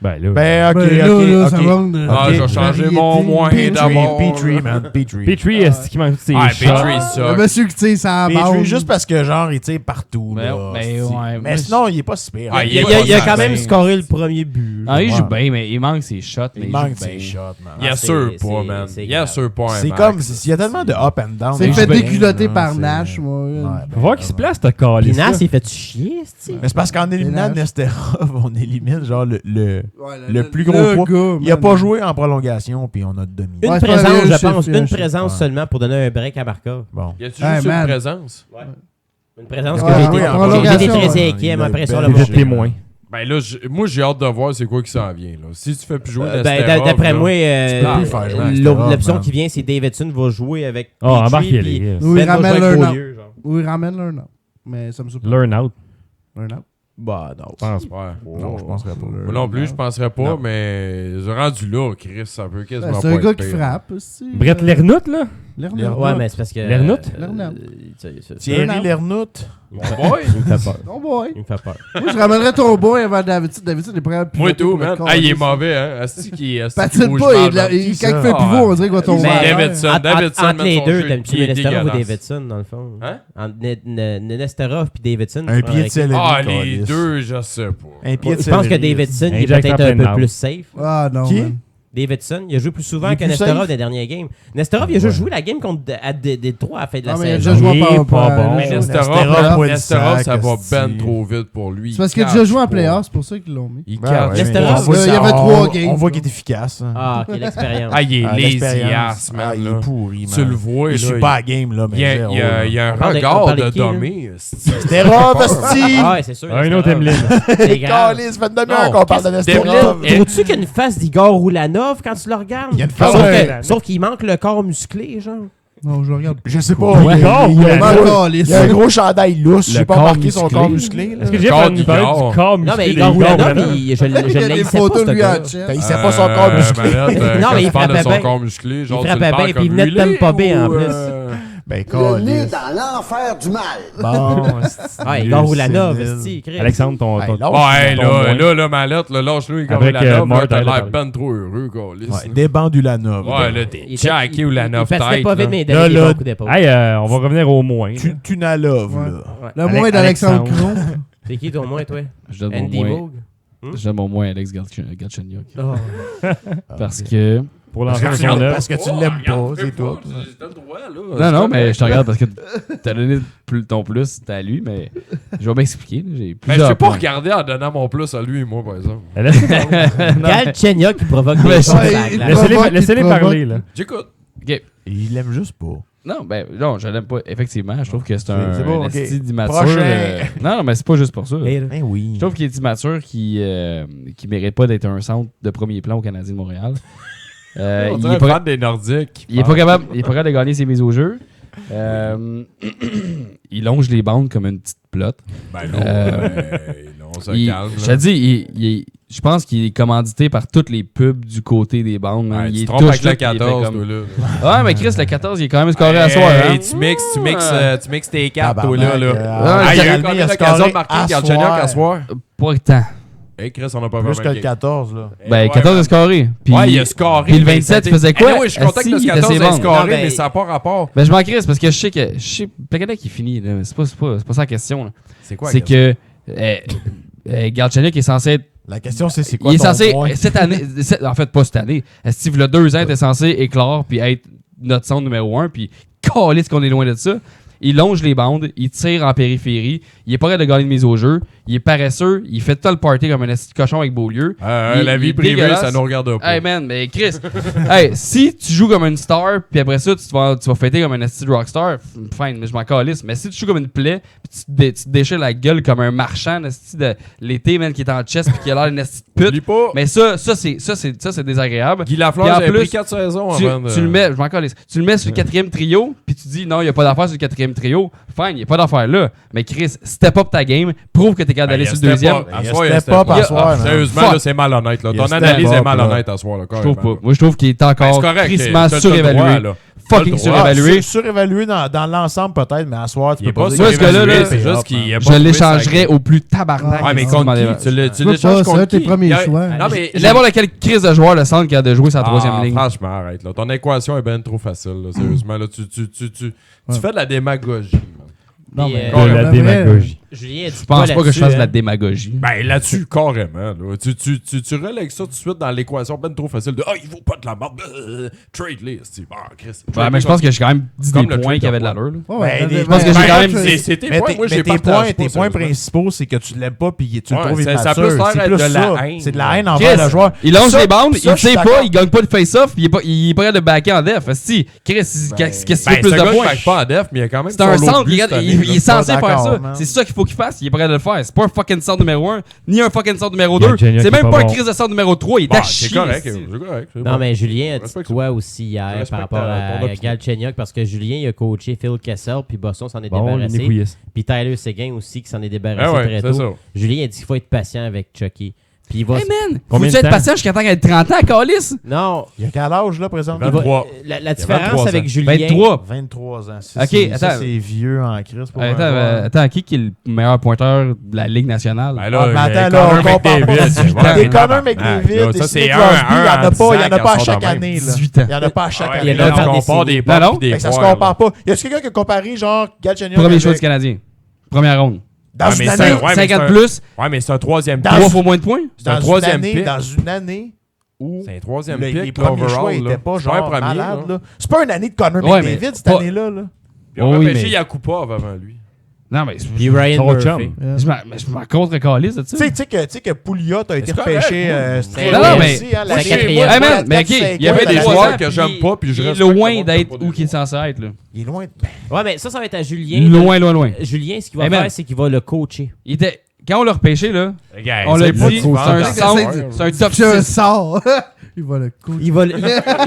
Ben là. Ben, ok, Ben, là, ça ok. manque de. Ah, Ok. je vais changer Variété. mon moins d'abord. Petrie, man, Petrie. Petrie, est-ce qu'il manque toutes ses Ah, shots? Petrie, Le ça. monsieur qui tire sa Petrie, bande. juste parce que, genre, il tire partout, Mais- là. mais c'est- ouais, mais moi, sinon, il est pas super. Ah, Il a pas quand bien. même scoré le premier but. Ah, il Ouais. joue bien, mais il manque ses shots. Mais Il manque joue bien. ses shots, man. Bien c'est- sûr pas, c'est- man. c'est Bien grave. sûr pas un C'est max. comme, il y a tellement de up and down. C'est Il fait joue bien, déculotter là, par c'est- Nash, moi. Ouais, Faut voir qu'il se place, ce calice. Pinas, il fait-tu chier, esti? Mais c'est parce qu'en éliminant Nash. Nesterov, on élimine, genre, le Le plus gros poids. gars, Il a man. pas joué en prolongation, puis on a dominé. Une Ouais, c'est pas présence, vrai, je chiffre, pense. il y a un Une chiffre. présence Ouais. seulement pour donner un break à Markov. Bon. Y a-tu Hey, juste man. une présence? Une présence Ouais, que j'ai ouais, été- en j'ai été prolongation, très ouais. inquiet Il a après une ça. belle le J'étais match. témoin. Ben là, moi, j'ai hâte de voir c'est quoi qui s'en vient. Là. Si tu fais plus jouer Ben, Nesterov, d'après là, moi, peux plus faire jouer Nesterov, l'option man. qui vient, c'est Davidson va jouer avec Ah, Petrie, embarquez-les. puis Oui, Ben va ramène jouer avec Learn Beaulieu, genre. Ou il ramène Learn Out. Mais ça me surprend. Learn out. Learn Out. Bah non. Je pense. Ouais. Non, je penserais pas. Moi non plus, je penserais pas, Non. mais rendu là, Chris, ça peut quasiment Ben, pas c'est un être gars qui pire. frappe aussi. Brett Lernout, là? Lernout. Ouais, mais c'est parce que. Lernout? Lernout. Thierry Learn out. Lernout. Mon boy. Il me fait peur. Oh boy. Il me fait peur. Moi, je ramènerais ton boy avant Davidson. Davidson est prêt à Moi tout, pour man. le corps. Ah, il est mauvais, hein. Asti qui Patine bouge pas. mal, Quand man. il ça? fait Ah, pivot, on dirait qu'il va tomber. Mais à terre. Davidson, Davidson, Entre les man, son deux, jeu t'aimes-tu de pied est Nesterov ou dégueulasse. Davidson, dans le fond? Hein? Entre Nesterov puis Davidson. Un tu prends pied de qui? ciel. Ah, les deux, je sais pas. Un pied de Je pense que céleri. Davidson, il est Injecte en peut-être un pleine peu nave. plus safe. Ah non. Qui? man. Davidson, il a joué plus souvent Il est que plus Nesterov safe. des derniers games. Nesterov, il a juste joué la game contre Détroit à la fin de la Non, mais il a saison. déjà joué Il est en pas bon. Mais Nesterov, Nesterov, ça va esti. ben trop vite pour lui. C'est parce qu'il a déjà joué en playoff, c'est pour ça qu'ils l'ont mis. Il Ben catch. ouais, Nesterov, mais on voit il y ça, avait 3 games. On voit qu'il est efficace. hein. Ah, ok, l'expérience. Ah, il est Ah, lazy l'expérience. ass, man. Ah, il là. est pourri, Tu man. le vois, Il là. suit pas à game, là, mais Il y a, zéro, il y a- là. il y a un On parle de- on regard parle de de qui, là? dommé. Nesterov, esti! Ah, ouais, c'est sûr. Un Nesterov. autre Emeline. C'est grave. Calisse, fait une demi-heure Non, qu'on parle de Nesterov. Devlin- Trouves-tu qu'il y a une face d'Igor Roulanov quand tu le regardes? Il y a une face Sauf, de- sauf qu'il manque le corps musclé, genre. Non, je le regarde. Je sais pas. Ouais, il y a- corps il y a un Roulanov. gros- il y a un gros chandail lousse. Le J'ai pas corps remarqué son musclé. corps musclé. là. Est-ce que Le Jeff corps va nous parler d'Igor. du corps musclé Non, mais de Igor Igor Roulanov, Roulanov? je Il y a l'haïssais des pas, photos ce de lui en gars-là. chest. Il sait pas son corps musclé. Non, mais il quand tu parles de frappait son bien. corps musclé, genre, Il tu le frappait parles bien, comme puis il venait de huilé Tampa Bay, en ou, plus. Ben, calisse. dans l'enfer du mal. Bon, Ah, Igor Roulanov, esti, Chris. Alexandre, ton. Hey, ton- lâche- Ouais, ton moins. là, Mallette, là, lâche-le, Igor Avec, Ulanov, Mort, là, t'as elle a l'air parlé. ben trop heureux, câlisse. Ouais, débandu la nove. Ouais, là, t'es Il était- jacké il- Ulanov il passerait tête, pas là. vite, mais il Là, donnait des là, bons coups d'épaule. Hey, on va revenir au moins. là. Tu n'as love, Ouais. là. Ouais. Le moins d'Alexandre Alexandre. Cron. C'est qui ton moins, toi? Je donne mon Andy moins. Moog? Je donne mon moins à Alex Galchenyuk. Oh. Parce que. Pour Parce l'enfant de que, son tu, œuvre. parce que tu l'aimes pas, c'est tout. T'as le droit, là. Non, mais je te regarde parce que t'as donné ton plus, c'était à lui, mais je vais m'expliquer. Là, j'ai Mais je plusieurs sais pas points. regarder en donnant mon plus à lui, moi, par exemple. Galchenyuk qui provoque Mais des ça, choses à la il- glace. Laissez-les- Laissez-les Laissez-les parler, là. J'écoute. Ok. Il l'aime juste pas. Non, je l'aime pas. Effectivement, je trouve que c'est C'est bon, un ok. esti d'immature. Prochain. Non, mais c'est pas juste pour ça. Et là, Ben oui. Je trouve qu'il est immature qui mérite pas d'être un centre de premier plan au Canadien de Montréal. On il dirait est pas, fan des Nordiques. il est pas capable de gagner ses mises au jeu. Il longe les bandes comme une petite plotte. Ben non, on se calme. Je te dis, je pense qu'il est commandité par toutes les pubs du côté des bandes. man. Ouais, Il tu est te trompes avec touche là, le puis il fait 14, comme- toi, là. Ouais, mais Chris, le 14, il est quand même scoré à soir. Hey, hein. tu mixes tes cartes, toi, là. Tabarnak, Ah, il y a eu Calmi, combien a d'occasions scoré de marquer à Galchenyuk soir. à soir? Pas tant. Hey, Chris, on a pas Plus vraiment que le game. 14, là. Ben, 14 est scoré. Puis, Ouais, il a scoré. Puis le mais 27, ça a il faisait été- quoi? Eh oui, je suis content que Asti, le il était 14 ses ait bandes. scoré, Non, ben- mais ça n'a pas rapport. Ben, je m'en crisse parce que je sais que. Plekanec qui finit, là. C'est pas ça la question. là. C'est quoi? C'est que. Galchenyuk est censé être. La question, c'est quoi Il est ton censé. point? Cette année. En fait, pas cette année. Steve, le 2 ans, était censé éclore puis être notre centre numéro 1. Puis, calisse qu'on est loin de ça. Il longe les bandes, il tire en périphérie, il est pas capable de gagner de mise au jeu, il est paresseux, il fait tout le party comme un esti de cochon avec Beaulieu. La il vie est privée, dégueulasse. ça nous regarde pas. Hey man, mais Chris, hey, si tu joues comme une star, puis après ça, tu vas fêter comme un esti de rockstar, fine, mais je m'en calisse. Mais si tu joues comme une plaie, puis tu te déchires la gueule comme un marchand, esti de l'été, man, qui est en chest, puis qui a l'air d'une esti de pute. Oublie pas. Mais ça c'est désagréable. Guy Lafleur, Puis en j'avais plus, pris 4 saisons Tu, avant de... tu le mets, je m'en calisse. Tu le mets sur le 4e trio, puis tu dis non, il n'y a pas d'affaire sur le 4e trio. Fine, il n'y a pas d'affaire là. Mais Chris, step up ta game, prouve que t'es capable d'aller sur le deuxième. Il a step up à soir, man. Sérieusement, Fuck. là, c'est malhonnête. Là. Il a Ton step analyse up, est là. malhonnête à soir. Là, Je trouve carrément. pas. Moi, je trouve qu'il est Ben, encore c'est correct. crissement t'as le surévalué. droit, là. Fucking T'as le droit. surévalué. Surévalué dans l'ensemble, peut-être, mais à soir, tu Il est peux pas pas Moi, dire. ce gars-là, là, c'est juste qu'il a pas Je trouvé l'échangerais sa- au plus tabarnak. Ouais, mais si contre m'en qui? dérange. Tu Tu l'échanges peux pas, contre c'est qui? tes premiers Il y a- choix. Non, mais... N'importe quelle crise de joueur, le centre qui a de jouer sa troisième ligne. Franchement, arrête. Là. Ton équation est bien trop facile. Là, sérieusement, là, tu fais de la démagogie. man. Non, Puis, mais De la vrai, démagogie. Julien a dit Je pense pas que je fasse de la la démagogie. Ben là-dessus, carrément. Là. Tu relègues ça tout de suite dans l'équation ben trop facile de « Ah, il vaut pas de la merde. Trade-les. » Chris. Ouais, mais je pense que j'ai quand même dit Comme des le points trade qui avaient de of l'allure. là. Ouais, ouais, Ben, je pense que j'ai quand même dit- c'est tes Mais points. Moi, j'ai tes partagé points pas, principaux, c'est que tu l'aimes pas puis tu le Ouais, trouves ça immature. peut faire C'est être plus de la ça. haine. C'est de la haine envers Chris, le joueur. il lance Ça, les bandes, ça, il je suis tire pas, d'accord. il gagne pas de face-off, il est pas capable de backer en def. Si, Chris, qu'est-ce qu'il Ben, fait plus ce de gars, points? il fait pas en def, mais il a quand même C'est un son lot de centre, buts cette année, il est censé Pas faire ça. d'accord, man. C'est ça qu'il faut qu'il fasse, il est prêt à le faire. C'est pas un fucking centre numéro 1, ni un fucking centre numéro 2. Galchenyuk C'est est même pas pas un bon. crise de centre numéro 3, il est Bah, à c'est chier. correct, c'est- c'est correct. c'est Non, bon. mais Julien a dit Respecte quoi aussi hier Respecte par rapport ton à opinion. Galchenyuk parce que Julien il a coaché Phil Kessel puis Boston s'en est Bon, débarrassé. Nick Willis. Puis Tyler Seguin aussi qui s'en est débarrassé Ah ouais, très c'est tôt. ça. Julien a dit qu'il faut être patient avec Chucky. Puis il va. Hey man, Combien faut-tu de être temps? patient jusqu'à temps qu'elle ait 30 ans, Calis? Non. Il y a quel âge, là, présentement? il va- 23. La Il y a différence 23 avec ans. Julien. 23. 23 ans. Ok, Ça, attends. c'est vieux en crise pour un joueur. Attends, qui est le meilleur pointeur de la Ligue nationale? Ben Ah, là, mais attends, là, Connor on compare McDavid, pas. c'est Des vrai. Connor McDavid, Là, des ça, Sidney c'est Crosby, il n'y en a en pas à 10 ans chaque quand année. sont là. 18 ans. Il n'y en a pas à chaque Ouais, année. il y en a là, dans on des compare des séries. potes Non, non. pis des Fait que ça se poires, là. compare pas. Y a-tu quelqu'un qui a comparé, genre, Galchenyuk Premier avec- choix du Canadien. Première ronde. Dans Ouais, une mais année, ouais, mais 50 c'est un- plus, Ouais, mais c'est un troisième Dans 3 pick. fois moins de points. C'est un dans une troisième année, pick. dans une année ou c'est un troisième Les pick premiers choix overall. n'étaient pas C'est un genre premier, malades. là. Là. C'est pas une année de Connor Ouais, McDavid mais cette pas- année-là. Là. Puis on a Oui, repêché mais- Yakupov avant lui. Non, mais Puis Ryan Son Murphy. chum. je m'en contre-calisse de ça. Tu sais que Pouliot a été C'est correct, repêché. moi. très Non, loin non, mais- aussi, hein, c'est l'année- quatrième. Hey, man, mais 4, ok, 5, il y avait des des joueurs joueurs que j'aime pas, puis je il est respecte le loin monde d'être qui a pas où des il est censé être, là. Il est loin. Ouais, mais ça va être à Julien. Loin, loin, loin. Julien, ce qu'il va Hey, man. faire, c'est qu'il va le coacher. Il était... Quand on l'a repêché, là, Regarde, on l'a c'est dit, pas c'est du vent un dans centre, le c'est un top Je 6. sors. Il va le coach.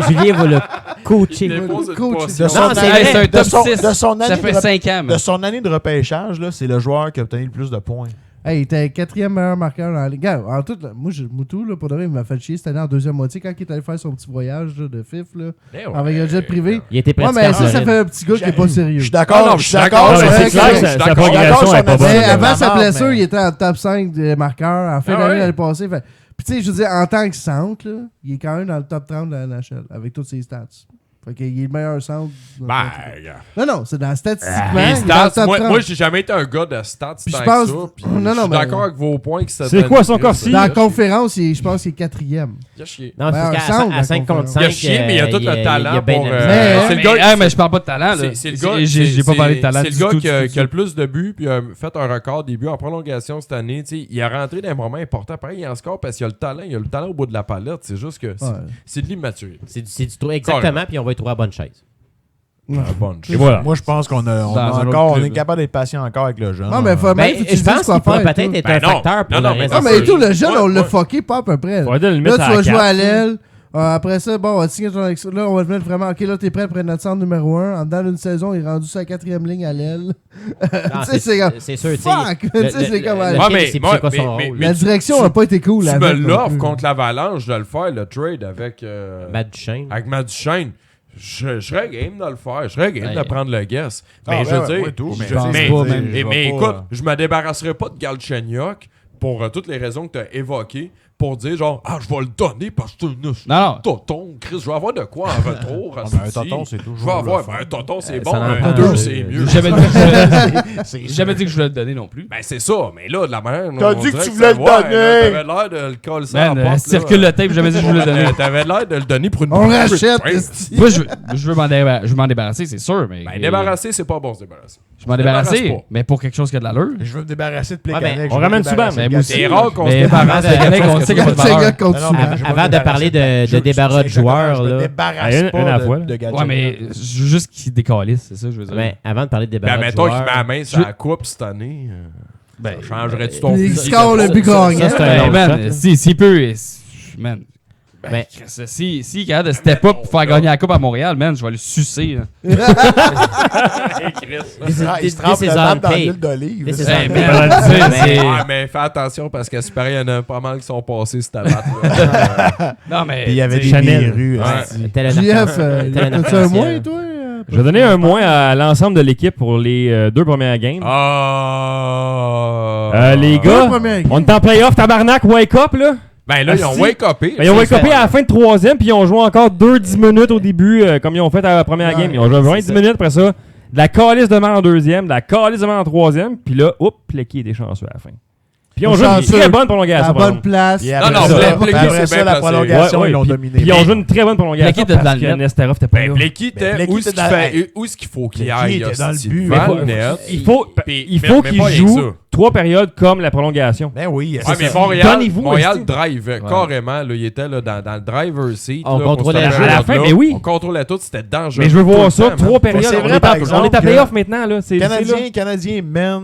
Julien va le coacher. Il dépose une Coach. potion. De son, Non, c'est année- vrai. C'est un de top son- 6. de son année Ça fait de 5 ans. De son année de repêchage, là, c'est le joueur qui a obtenu le plus de points. Hey, il était 4e meilleur marqueur dans la ligue. Regarde, en tout, là, moi, Moutou, là, pour de vrai, il m'a fait chier cette année en deuxième moitié quand il est allé faire son petit voyage là, de FIF là, avec un jet privé. Il était Ouais, pratiquant mais en ça Floride. fait un petit gars qui est pas sérieux. Je suis d'accord. Ah non, je suis je suis d'accord. d'accord, mais c'est c'est clair que que- sa d'accord. progression est pas bonne. Mais c'est avant sa vraiment, blessure, mais- il était en top 5 des marqueurs en fin Ah d'année ouais? l'année passée. Fait- Puis tu sais, je veux dire, en tant que centre, là, il est quand même dans le top 30 de la NHL avec toutes ses stats. Fait qu'il est le meilleur centre. Ben, regarde. Non, c'est dans statistiquement. Les il est dans le stats, top moi, 30. j'ai jamais été un gars de stats Puis je tant pense- que ça. Puis Non, non, je suis mais- d'accord avec vos points qui C'est quoi son corsi? Dans la conférence, je pense qu'il est 4e. Il a chié. Non, Ben, c'est un qu'à centre, à 5 contre la 5. Il a chié, mais il a tout le talent pour. Mais- C'est le Mais, gars. mais je parle pas de talent, là. C'est le gars. J'ai pas parlé de talent C'est du le gars tout, qui a du qui a le tout. plus de buts, puis a fait un record des buts en prolongation cette année. Tu sais, il a rentré dans un moment important. Pareil, il en score parce qu'il a le talent. Il a le talent au bout de la palette. C'est juste que c'est de l'immaturité. C'est du tout. Exactement, puis on va y trouver la bonne chaise. Bonne Et voilà. Moi, je pense qu'on a, Dans un autre encore, on club, est là. capable d'être patient encore avec le jeune. Non, mais faut Ben, même que tu je dises pense quoi qu'il pourrait faire. peut-être tout. être Ben un non. facteur pour Non, le non, mais reste. Non, de mais la et tout, le jeune, Ouais, on l'a ouais. fucké pas à peu près. Faudrait le Là, mettre tu à vas la jouer à carte. l'aile. Après ça, bon, on va te signer ton ex. Là, on va te mettre vraiment. Ok, là, t'es prêt pour notre centre numéro 1. En dedans d'une saison, il est rendu sur la 4e ligne à l'aile. Non, Tu sais, c'est comme. c'est sûr, tu sais. Fuck! Tu sais, c'est comme. le Ouais, kid, mais- c'est ouais, quoi son mais- rôle? mais- La direction n'a pas été cool. Tu avec me non l'offres plus. contre l'Avalanche de le faire, le trade avec. Matt Duchesne. Avec Matt Duchesne. Je serais game de le faire. Je serais game Ouais. de prendre le guess. Ah, Mais ouais, je veux ouais, dire. moi, tout, mais je- je pense mais- pas, mais- man. mais Je vais écoute, pas, je me débarrasserai pas de Galchenyuk pour toutes les raisons que tu as évoquées. Pour dire genre, je vais le donner parce que c'est un Non, tonton. Chris, je vais avoir de quoi en retour. Ah, ben, un asti. tonton, c'est toujours Je vais avoir. le fun. Un tonton, c'est Ça bon. n'en Un parle 2, pas. c'est mieux. J'ai jamais dit que j'ai jamais dit que je voulais le donner non plus. Ben, c'est ça. Mais là, de la manière. T'as on dit que dirait tu voulais le ouais, là, donner. T'avais l'air de le coller ça Man, en porte. circule le tape, j'ai jamais dit que je voulais le donner. T'avais l'air de le donner pour une. On rachète. Ouais. esti. Moi, je veux m'en débarrasser, c'est sûr, mais. Ben, débarrasser, c'est pas bon se débarrasser. Je m'en débarrasser, débarrasse pas. mais pour quelque chose qui a de l'allure. Je veux me débarrasser de Ouais, Plekanec. mais je on veux ramène me débarrasser Subban, de mais Galchenyuk. C'est rare qu'on se Mais débarrasse par de contre, quelque chose on que sait tu qu'il y a veux. pas de C'est un valeur. gars contre Non, non, Subban. mais je veux Avant me de débarrasser parler de débarras de je joueurs, me là. débarrasse Une pas à la fois, de là. Galchenyuk. Ouais, mais je veux juste qu'il décalisse, c'est ça que je veux dire. Ouais, avant de parler de débarras Ben, de mettons qu'il joueurs. met la main sur la coupe cette année. Ben, Ça changerait-tu ton Il fusil? score le but gagnant. Ça, c'est un Ben, long man, shot, s'il peut. Man. Ben, Si il est capable de step up pour faire gagner la coupe à Montréal, man, je vais le sucer. Il se trempe This is la on table dans tape. l'huile d'olive. This is là. Hey, on man, tape. tu sais, Mais- c'est- Ouais, mais fais attention parce que super, il y en a pas mal qui sont passés cette batte-là. Non, mais. Puis il y avait des Chanel. verrues. Ouais. esti. Tel un JF, arc-en-ciel. Tel un t'as-tu un arc-en-ciel. moins, toi? Je vais donner un moins à l'ensemble de l'équipe pour les 2 premières games. Les Deux gars, premières games. on est en playoff, tabarnak, wake up, là. Ben là, ils ont Asti. wake-upé. Ben, ils ont C'est wake upé fait. à la fin de 3e, puis ils ont joué encore 10 minutes au début, comme ils ont fait à la première Ouais, game. Ils ont joué 20 c'est ça. minutes après ça. De la calice de main en 2e, de la calice de main en 3e, puis là, oups, Plecky était chanceux à la fin. Puis ils ont joué une Chanceux. très bonne À prolongation. la par bonne exemple. place. Et Non, après non, ça, Plecky, après c'est ça, bien la placé. prolongation, Ouais, ils l'ont puis- dominé. Puis ils ont joué une très bonne prolongation Plecky était dans parce le que net. Nesterov était pas Ben, là. Plecky Ben, était Plecky où est-ce était qu'il dans- fait- où est-ce qu'il faut qu'il Plecky aille? était dans le hostie? but. Devant Mais le net. Il faut Puis- qu'il mais pas rien que joue ça. 3 périodes comme la prolongation. Ben oui. Ouais, mais ça. Montréal, Donnez-vous, Montréal esti. drive carrément. Là, il était là, dans le driver seat. On là, pour contrôlait cette la- à la période-là. fin, mais oui. On contrôlait tout, c'était dangereux. Mais je veux tout le voir ça, temps, man. 3 périodes. c'est On vrai, est par à- exemple, on est à que- playoff maintenant, là. C'est là. Canadiens mènent.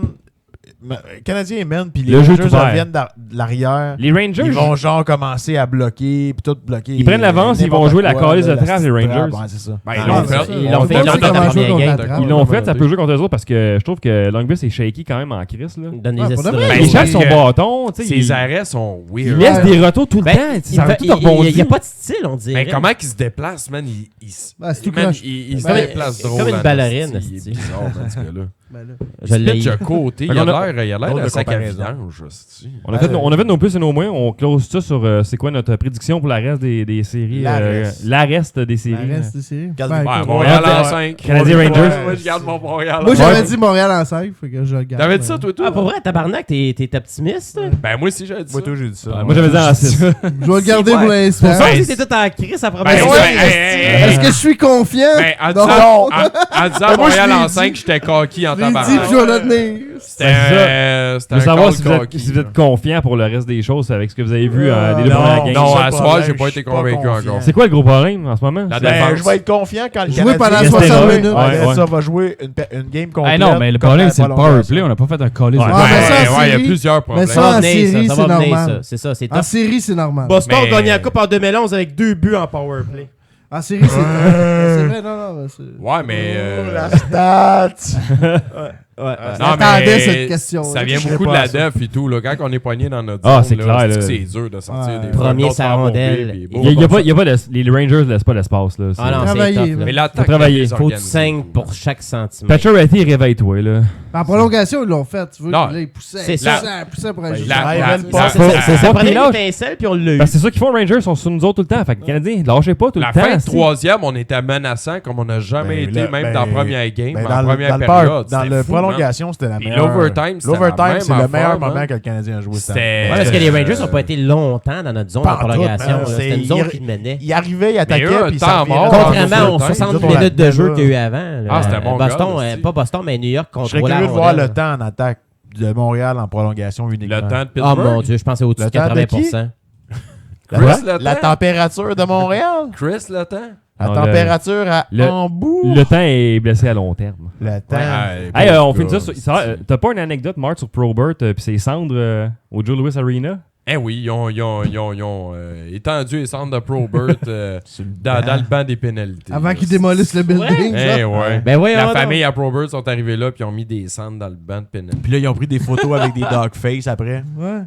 Canadiens mènent, puis les Le jeu est Rangers ouvert. reviennent de l'arrière. Les Rangers, Ils vont genre commencer à bloquer, puis tout bloquer. Ils prennent l'avance, ils vont jouer la calice de trappe, les Rangers. Ouais, c'est ça. Ben, Ah, ils l'ont ouais, fait. ça. Ils l'ont fait. Ils Ils l'ont ont fait dans la commencé première contre game. la trappe. ils l'ont fait, ça peut jouer contre eux autres parce que je trouve que Longbiss est shaky quand même en crise. Là. Donne Ouais, des pour de assists vrai, de- Ben, Ben, il cherche c'est son que bâton, tu sais. Ses arrêts sont Il weird. laisse des retours tout le Ben, temps. Ça va tout rebondir. il n'y a pas de style, on dirait. Mais comment qu'il se déplace, man? Ben, c'est tout man, croche. il se Ben, déplace comme drôle. une en ballerine, esti. Il est esti. bizarre, man, ce gars-là. Ben là. Je l'ai. Pitch à côté. Il a l'air Drôle de de sac à comparaison. vidange. hostie. On a fait nos plus et nos moins. On close ça sur c'est quoi notre prédiction pour la reste des séries. La reste des séries. La reste, c'est. Quasi- Ben, Ouais, écoute, Montréal Ouais, en ouais. 5. Canadiens Rangers. Moi, je garde mon Montréal. Moi, en j'avais cinq. dit Montréal en 5, fait que je le garde. T'avais dit ça, toi, tout? Ah, pour vrai, tabarnak, t'es optimiste? Ben, moi aussi, j'avais dit ça. Moi, tout, j'ai dit ça. Moi, j'avais dit en 6. Je vais le garder pour l'instant. Pour ça Ben, aussi, t'es tout en crise à Ben, première ouais, série, hey, Est-ce que je suis confiant? Ben, en Non. disant, en disant Ben, moi, Montréal je l'ai en dit. 5, j'étais coquille en Je l'ai dit, tabarnak. puis je vais le tenir. C'était Je veux un savoir call si vous, êtes, coquille, si vous là. êtes confiant pour le reste des choses avec ce que vous avez vu des deux non, premières games. Non, C'est à le soir, problème, j'ai pas je été suis pas convaincu confiant. encore. C'est quoi le gros problème en ce moment? La Ben, défense. je vais être confiant quand le Jouer pendant Canadien 60 ouais. minutes. Ouais. ça va jouer une game complète. Ah non, mais le comme problème, la c'est le prolongation. powerplay. On n'a pas fait un call. Ouais. Ah, mais ça, en Ouais, il y a série- plusieurs problèmes. mais Ça va en venir, série, ça va c'est venir, normal. ça. C'est ça, c'est En top. série, c'est normal. Boston Mais- a gagné la Coupe en 2011 avec 2 buts en powerplay. En série, c'est vrai, non. Ouais, mais. La stat! Ouais. J'attendais cette question. Ça vient Je beaucoup de serais la pas à def et tout. Là. Quand on est poigné dans notre Ah, zone, c'est là, clair, là. c'est dur de sortir Ouais. des Premier fois, d'autres sa faire rondelle. bomber, puis Il bon. Il y a pas les Rangers laissent pas l'espace. Là. Ah non, c'est Travailler, tough. là. là. Mais l'attaque, Faut travailler. les Faut que tu organiser. saignes pour chaque centimètre. Pacioretty, réveille-toi. Là. En prolongation, ils l'ont fait. Tu vois, Non. là, ils poussaient. C'est Ils poussaient pour ajouter. La- Ils veulent la- pas. Ça faut prenait qu'il lâche. l'étincelle, puis on l'a eu. Parce que c'est ça qu'ils font, les Rangers sont sur nous autres tout le temps. Fait que les Canadiens, lâchez pas tout La le temps. fin de si. troisième, on était menaçant comme on n'a jamais Ben, été, là, même ben, dans la première game, Ben, en dans le- première dans le période. par- dans C'était le fou, man. prolongation, c'était la Puis meilleure. l'overtime, c'était la L'overtime, même c'est le affaire, meilleur man. moment que le Canadien a joué. cette C'était- année. Ouais, parce que les Euh, Rangers n'ont pas été longtemps dans notre zone de pas en tout, prolongation. là. c'est- C'était nous autres il- qui menaient. Il arrivait, il attaquait, Mais eux, puis temps ça mort, Contrairement aux overtime, 60 nous autres, on minutes de la jeu tenait qu'il y a eu avant. là. Ah, c'était bon Boston, gars, aussi. pas Boston, mais New York Je serais contrôlait curieux la de voir rondelle. le temps en attaque de Montréal en prolongation uniquement. Le temps de Oh Pittsburgh. mon Dieu, je pense que c'est au-dessus Le de temps de 80%. La- Chris Letang. La température de Montréal. Chris, le temps. La Non, température à le- Hambourg. Le temps est blessé à long terme. Le temps. Hey, on finit ça. T'as pas une anecdote, Marc, sur Probert puis ses cendres au Joe Louis Arena? Eh oui, ils ont étendu les centres de Probert dans le banc des pénalités. Avant qu'ils démolissent le building. Eh ça. ouais. Ben voyons La donc. famille à Probert sont arrivés là puis ont mis des centres dans le banc de pénalités. Puis là, ils ont pris des photos avec des dog face après. Ouais.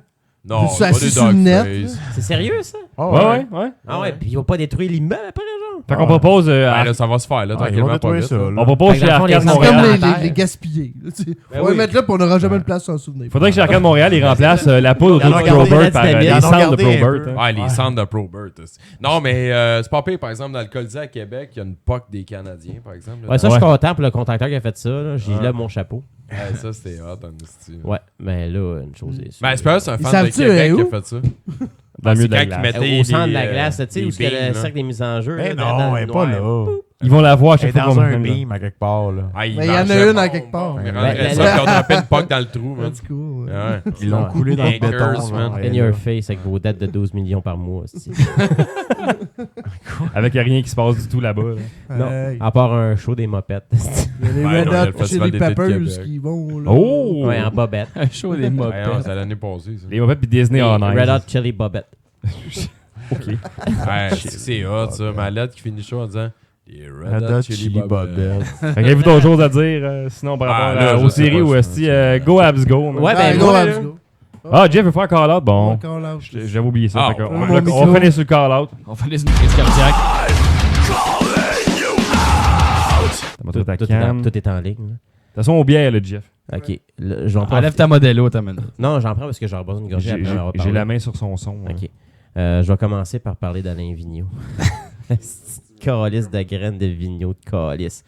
Non, Tu pas assis des sur le net, dogface. C'est sérieux, ça? Oh, Ouais. Ah ouais, puis ils vont pas détruire l'immeuble après, genre? Fait qu'on propose. Ben là, ça va se faire, là, ils vont tranquillement, pas détruire vite. ça. là. là. On propose Fait que chez dans le fond, Arcade les C'est Montréal. comme Montréal. les gaspiller. là, tu sais. Ben On va oui. les mettre là, puis on n'aura jamais de place en souvenir. Faudrait que chez Arcade Montréal, ils remplacent la poudre autour Ils en de ont gardé Probert la par dynamite. les Ils en ont cendres de gardé un Probert. peu. hein. Ouais, les centres de Probert. aussi. Non, mais c'est pas pire, par exemple, dans le Colisée à Québec, il y a une POC des Canadiens, par exemple. là. Ouais, ça, je suis Ouais. content pour le contracteur qui a fait ça. là. J'ai Ouais. là mon chapeau. Ouais, ça, c'était hot, en esti. Ouais, mais là, une chose est sûre. Ben, c'est pas c'est un Ils fan de savent-tu, Québec qui a où? fait ça. Dans le milieu de la C'est quand ils glace. mettaient Au centre de la les, glace, tu sais, les où il y a beams, le là. cercle des mises en jeu. Eh là, non, dans elle est le pas noir. là. Ils vont la voir à Elle est chaque fois dans qu'on un va beam à quelque part. Là. Ah, Mais il y en a marchaient une à fort, quelque part. Ils Ben, rentraient la- ça, la- puis on droppait une POC dans le trou, man. That's cool, ouais. Ouais. Ils l'ont coulé dans le béton. Hackers, là. man. Ouais, In your face avec vos dettes de 12 millions par mois. c'est- avec rien qui se passe du tout là-bas. là. Non, Hey. à part un show des mopettes. Il y a les Ben Red non, il y a le Hot Festival Chili d'été de Peppers Québec. qui vont. Là. Oh! Ouais, en bobette. Un show des mobs. Ouais, non, c'est l'année passée, ça. Les mopettes puis Disney en Red Hot Ice. Chili Bobette. OK. Ouais, c'est hot, ça. Ma lettre qui finit chaud en disant les Red Hot Chili Bobette. Fait qu'avez-vous d'autres choses à dire sinon par Ah, rapport là, je aux sais séries pas, ou je esti sais Go Abs Go. man. Ouais, ben, go, moi, let's là. go. Ah, Jeff veut faire call-out. Bon, Encore là. j'avais oublié ça. Ah, fait qu'on- ouais. on Mon va micro. finir sur le call-out. On fait les une crise cardiaque. Ça m'a tout à Tout est cam. en- De tout est en ligne. là. toute façon, au bière, là, Jeff. Ok. Là, j'en prends. Enlève ta modélo, ta minute. Non, j'en prends parce que j'aurais besoin d'une gorgée J'ai après avoir j'ai parlé. la main sur son son. hein. Ok. Je vais commencer par parler d'Alain Vigneault. Calice de graines de Vigneault de calice.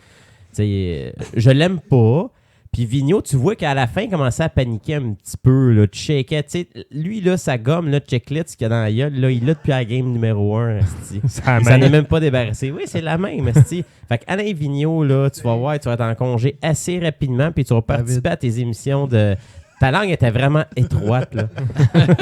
Tu sais, je l'aime pas. Puis Vigneault, tu vois qu'à la fin, il commençait à paniquer un petit peu. Là, tu checkais. Tu sais, lui, là, sa gomme, là, Checklit, ce qu'il y a dans la gueule, là, il l'a depuis la game numéro 1. esti. Ça Il s'en est mène. même pas débarrassé. Oui, c'est la même. esti. Fait qu'Alain Vigneault, là, tu vas voir, tu vas être en congé assez rapidement. Puis tu vas participer à tes émissions de. Ta langue était vraiment étroite, là.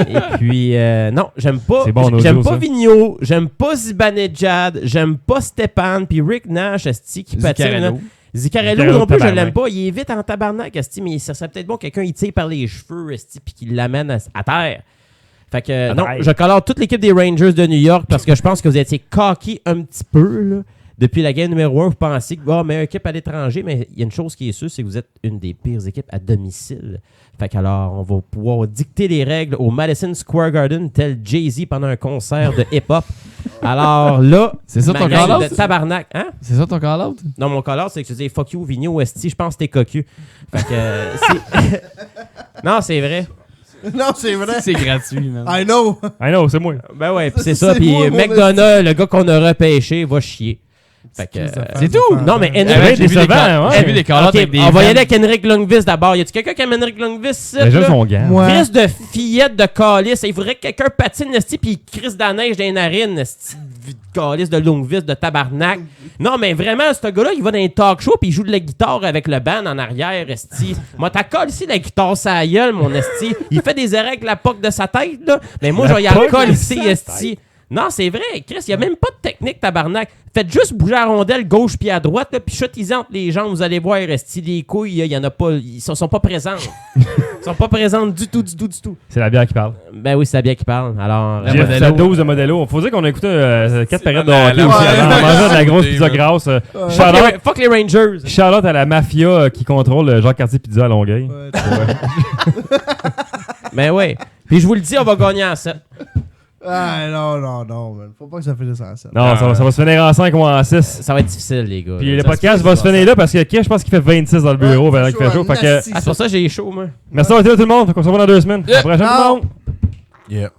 Et puis, non, j'aime pas. C'est bon en j'aime audio, pas ça. Vigneault, j'aime pas Zibanejad, j'aime pas Stepan, puis Rick Nash, esti, qui patine. là. Zicarello. Zicarello Zicarello, non plus, je tabarnak. l'aime pas. Il est vite en tabarnak, esti, mais ça serait peut-être bon que quelqu'un il tire par les cheveux, esti, puis qu'il l'amène à terre. Fait que, non, terre. je colore toute l'équipe des Rangers de New York parce que je pense que vous étiez cocky un petit peu, là. depuis la game numéro 1, vous pensez que meilleure équipe à l'étranger, mais il y a une chose qui est sûre, c'est que vous êtes une des pires équipes à domicile. Fait qu'alors, on va pouvoir dicter les règles au Madison Square Garden, tel Jay-Z pendant un concert de hip-hop. Alors là, C'est ça ton ma gang call-out? de tabarnak. Hein? C'est ça ton call-out? Non, mon call-out, c'est que je dis fuck you, Vigneault, esti, je pense que t'es cocu. Fait que non, c'est vrai. Non, c'est vrai. C'est gratuit, man. I know. I know, c'est moi. Ben ouais, pis c'est C'est ça. Puis moi, mon McDonough, le gars qu'on a repêché, va chier. Fait que, c'est tout. non, mais Eh ben, Henrik, j'ai vu des décevant, ouais. j'ai vu des call-outs ok, avec des on va y fans. aller avec Henrik Lundqvist d'abord. Y a-tu quelqu'un qui aime Henrik Lundqvist ici? Les jeux là? sont gants. Moi. Crise de fillette de calice. Il faudrait que quelqu'un patine, esti, pis il crisse de la neige dans les narines, esti, de calice de Lundqvist, de tabarnak. Non, mais vraiment, ce gars-là, il va dans un talk show pis il joue de la guitare avec le band en arrière, esti. Moi, t'as collé ici la guitare sa gueule, mon esti. Il fait des erreurs avec la poque de sa tête, là. Mais moi, je vais y aller coller ici, esti. Non, c'est vrai, Chris, il n'y a même pas de technique, tabarnak. Faites juste bouger la rondelle gauche puis à droite, là, puis chutez-y entre les jambes, vous allez voir, resti les couilles, il y en a pas, ils sont pas présentes. Ils sont pas présentes du tout. C'est la bière qui parle. Ben oui, c'est la bière qui parle. Alors, La J'ai Modelo. sa dose de Modelo. Faut dire qu'on a écouté 4 périodes de la- hockey la- aussi. ouais, avant. ouais, On mangeait de la grosse ouais. pizza grasse. fuck les Rangers. Charlotte à la mafia qui contrôle le Jacques Cartier Pizza à Longueuil. Ouais, Ben ouais. Puis je vous le dis, on va gagner en 7. ah, non, man. Faut pas que ça finisse en 7. Non, ça va se finir en 5 ou en 6. Ça va être difficile, les gars. Puis le Ça podcast se va peut, se finir là parce que Kev, je pense qu'il fait 26 dans le bureau pendant qu'il fait chaud. Fait que, Ah, c'est pour ça que j'ai chaud, moi. merci d'avoir été là tout le monde. Fait qu'on se revoit dans 2 semaines. À la prochaine, tout le Ciao. monde. Yeah.